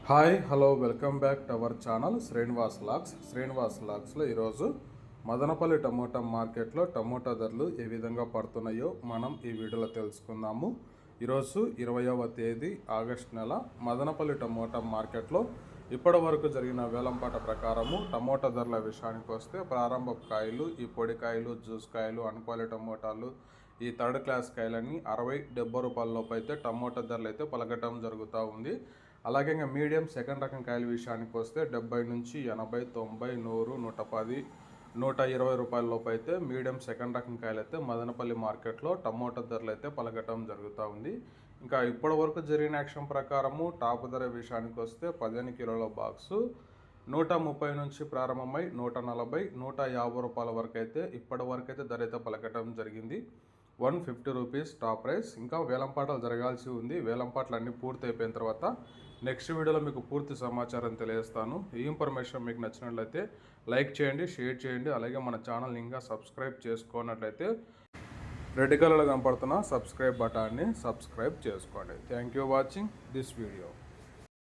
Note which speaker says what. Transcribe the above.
Speaker 1: Hi hello welcome back to our channel Srinivas లాగ్స్లో ఈరోజు Madanapalle tomato మార్కెట్లో టమోటా ధరలు ఏ విధంగా పడుతున్నాయో మనం ఈ వీడియోలో తెలుసుకుందాము. ఈరోజు 20వ తేదీ ఆగస్టు నెల మదనపల్లి టమోటా మార్కెట్లో ఇప్పటి వరకు జరిగిన వేలంపాట ప్రకారము టమోటా ధరల విషయానికి వస్తే ప్రారంభ కాయలు, ఈ పొడి కాయలు, జ్యూస్ కాయలు, అన్క్వాలిటీ టమోటాలు, ఈ థర్డ్ క్లాస్ కాయలని 60-70 రూపాయల లోపు అయితే టమోటా ధరలు అయితే పలకటం జరుగుతూ ఉంది. అలాగే ఇంకా మీడియం సెకండ్ రకం కాయల విషయానికి వస్తే 70 నుంచి 80, 90, 100, 110, 120 రూపాయల లోపు అయితే మీడియం సెకండ్ రకం కాయలు అయితే మదనపల్లి మార్కెట్లో టమోటా ధరలు అయితే పలకటం జరుగుతూ ఉంది. ఇంకా ఇప్పటి వరకు జరిగిన యాక్షన్ ప్రకారము టాప్ ధర విషయానికి వస్తే 15 కిలోల బాక్సు 130 నుంచి ప్రారంభమై 140, 150 రూపాయల వరకు అయితే ఇప్పటి వరకు అయితే ధర అయితే పలకటం జరిగింది. 150 రూపీస్ టాప్ ప్రైస్. ఇంకా వేలంపాటలు జరగాల్సి ఉంది. వేలంపాటలు అన్నీ పూర్తి అయిపోయిన తర్వాత నెక్స్ట్ వీడియోలో మీకు పూర్తి సమాచారం తెలియజేస్తాను. ఈ ఇన్ఫర్మేషన్ మీకు నచ్చినట్లయితే లైక్ చేయండి, షేర్ చేయండి. అలాగే మన ఛానల్ని ఇంకా సబ్స్క్రైబ్ చేసుకున్నట్లయితే రెడ్ కలర్లో కనపడుతున్న సబ్స్క్రైబ్ బటన్ని సబ్స్క్రైబ్ చేసుకోండి. Thank you watching this video.